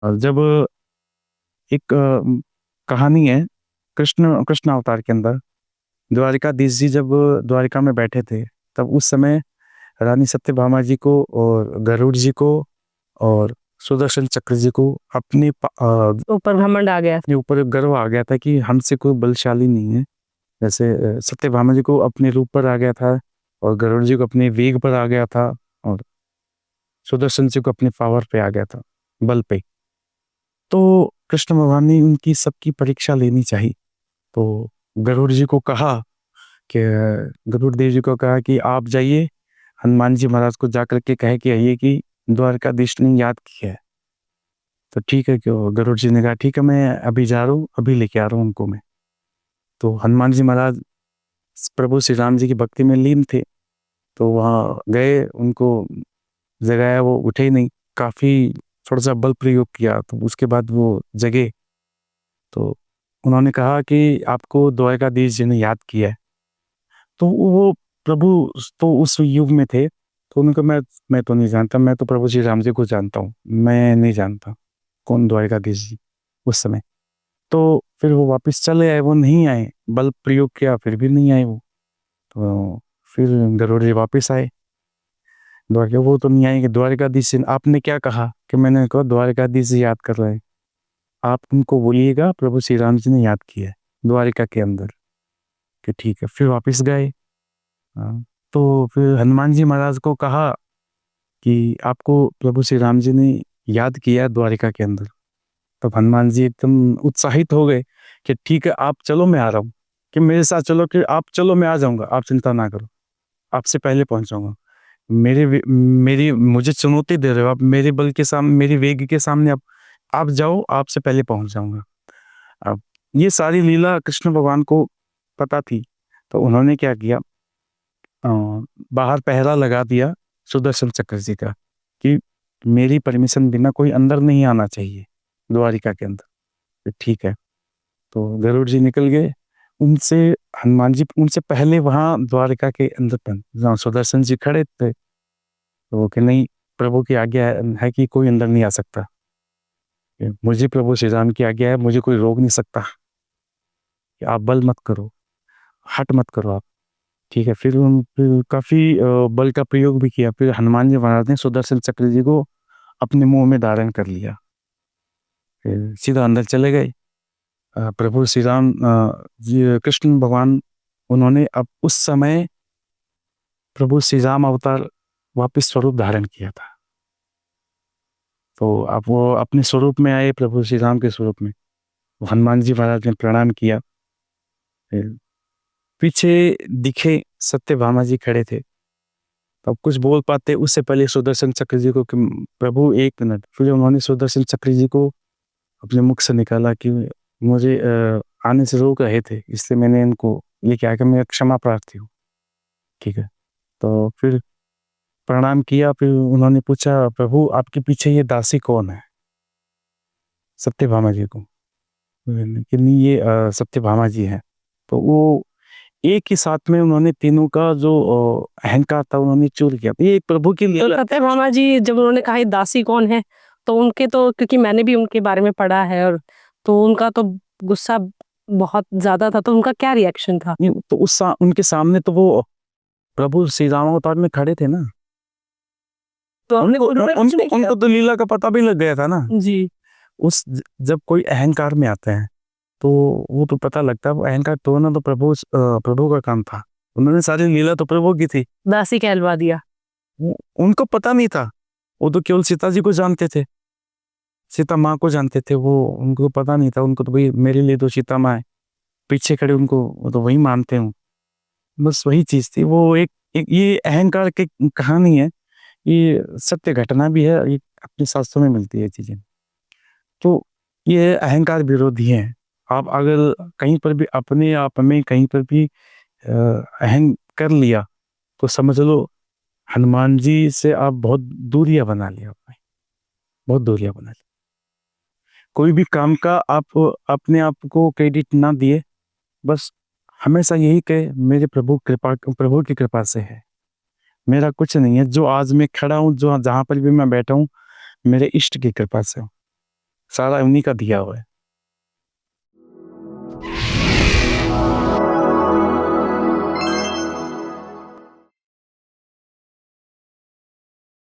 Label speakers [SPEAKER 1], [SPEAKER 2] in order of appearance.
[SPEAKER 1] जब एक कहानी है कृष्ण कृष्ण अवतार के अंदर द्वारिकाधीश जी जब द्वारिका में बैठे थे, तब उस समय रानी सत्यभामा जी को और गरुड़ जी को और सुदर्शन चक्र जी को
[SPEAKER 2] ऊपर घमंड आ गया।
[SPEAKER 1] अपने ऊपर गर्व आ गया था कि हमसे कोई बलशाली नहीं है। जैसे सत्यभामा जी को अपने रूप पर आ गया था, और गरुड़ जी को अपने वेग पर आ गया था, और सुदर्शन जी को अपने पावर पे आ गया था, बल पे। तो कृष्ण भगवान ने उनकी सबकी परीक्षा लेनी चाहिए। तो गरुड़ जी को कहा कि गरुड़ देव जी को कहा कि आप जाइए हनुमान जी महाराज को जाकर के कह के आइए कि द्वारकाधीश ने याद किया है। तो ठीक है, क्यों गरुड़ जी ने कहा ठीक है, मैं अभी जा रहा हूँ, अभी लेके आ रहा हूँ उनको मैं। तो हनुमान जी महाराज प्रभु श्री राम जी की भक्ति में लीन थे, तो वहाँ गए, उनको जगाया, वो उठे ही नहीं। काफी थोड़ा सा बल प्रयोग किया, तो उसके बाद वो जगे। तो उन्होंने कहा कि आपको द्वारकाधीश जी ने याद किया है। तो वो प्रभु तो उस युग में थे, तो उनको मैं तो नहीं जानता, मैं तो प्रभु श्री राम जी को जानता हूँ, मैं नहीं जानता कौन द्वारकाधीश जी उस समय। तो फिर वो वापस चले आए, वो नहीं आए, बल प्रयोग किया फिर भी नहीं आए वो। तो फिर गरुड़ जी वापस आए द्वारका, वो तो नहीं आएंगे द्वारकाधीश जी। आपने क्या कहा कि मैंने कहा द्वारकाधीश जी याद कर रहे हैं, आप उनको बोलिएगा प्रभु श्री राम जी ने याद किया है द्वारिका के अंदर। कि ठीक है, फिर वापस गए। हाँ, तो फिर हनुमान जी महाराज को कहा कि आपको प्रभु श्री राम जी ने याद किया है द्वारिका के अंदर। तब हनुमान जी एकदम उत्साहित हो गए कि ठीक है, आप चलो, मैं आ रहा हूँ, कि मेरे साथ चलो, कि आप चलो मैं आ जाऊंगा, आप चिंता ना करो, आपसे पहले पहुंच जाऊंगा। मेरी मुझे चुनौती दे रहे हो आप, मेरे बल के सामने, मेरी वेग के सामने आप जाओ, आपसे पहले पहुंच जाऊंगा। अब ये सारी लीला कृष्ण भगवान को पता थी, तो उन्होंने क्या किया, अ, बाहर पहरा लगा दिया सुदर्शन चक्र जी का, कि मेरी परमिशन बिना कोई अंदर नहीं आना चाहिए द्वारिका के अंदर। तो ठीक है, तो गरुड़ जी निकल गए उनसे, हनुमान जी उनसे पहले वहां द्वारिका के अंदर जहाँ सुदर्शन जी खड़े थे, तो वो कि नहीं, प्रभु की आज्ञा है कि कोई अंदर नहीं आ सकता, मुझे प्रभु श्री राम की आज्ञा है, मुझे कोई रोक नहीं सकता, कि आप बल मत करो, हट मत करो आप। ठीक है, फिर काफी बल का प्रयोग भी किया, फिर हनुमान जी महाराज ने सुदर्शन चक्र जी को अपने मुंह में धारण कर लिया, फिर सीधा अंदर चले गए। प्रभु श्री राम जी कृष्ण भगवान, उन्होंने अब उस समय प्रभु श्री राम अवतार वापिस स्वरूप धारण किया था। तो अब वो अपने स्वरूप में आए, प्रभु श्री राम के स्वरूप में। हनुमान जी महाराज ने प्रणाम किया, फिर पीछे दिखे सत्यभामा जी खड़े थे। तब कुछ बोल पाते उससे पहले सुदर्शन चक्र जी को कि प्रभु एक मिनट, फिर उन्होंने सुदर्शन चक्र जी को अपने मुख से निकाला कि मुझे आने से रोक रहे थे, इसलिए मैंने इनको ये क्या कि मैं क्षमा प्रार्थी हूँ। ठीक है, तो फिर प्रणाम किया, फिर उन्होंने पूछा प्रभु आपके पीछे ये दासी कौन है, सत्यभामा जी को। कि नहीं, ये सत्यभामा जी हैं। तो वो एक ही साथ में उन्होंने तीनों का जो अहंकार था उन्होंने चूर किया। तो ये प्रभु के लिए
[SPEAKER 2] तो सत्यभामा जी जब उन्होंने कहा ये दासी कौन है, तो उनके तो, क्योंकि मैंने भी उनके बारे में पढ़ा है, और तो उनका तो गुस्सा बहुत ज्यादा था, तो उनका क्या रिएक्शन था?
[SPEAKER 1] नहीं, तो उनके सामने तो वो प्रभु श्री राम अवतार में खड़े थे ना,
[SPEAKER 2] तो
[SPEAKER 1] उनको तो लीला का पता भी लग गया था ना।
[SPEAKER 2] जी।
[SPEAKER 1] जब कोई अहंकार में आता है, तो वो तो पता लगता है, वो अहंकार तोड़ना तो प्रभु का काम था। उन्होंने सारी लीला तो प्रभु की थी,
[SPEAKER 2] दासी कहलवा दिया।
[SPEAKER 1] उनको पता नहीं था। वो तो केवल सीता जी को जानते थे, सीता माँ को जानते थे, वो उनको पता नहीं था। उनको तो भाई मेरे लिए तो सीता माँ है, पीछे खड़े उनको वो तो वही मानते हूँ। बस वही चीज थी वो, एक ये अहंकार की कहानी है, ये सत्य घटना भी है, ये अपने शास्त्रों में मिलती है चीजें। तो ये अहंकार विरोधी है। आप अगर कहीं पर भी अपने आप में कहीं पर भी अहंग कर लिया, तो समझ लो हनुमान जी से आप बहुत दूरियां बना लिया आपने, बहुत दूरियां बना ली। कोई भी काम का आप अपने आप को क्रेडिट ना दिए, बस हमेशा यही कहे मेरे प्रभु की कृपा से है, मेरा कुछ नहीं है, जो आज मैं खड़ा हूँ, जो जहां पर भी मैं बैठा हूँ, मेरे इष्ट की कृपा से हूँ। सारा उन्हीं का दिया हुआ है।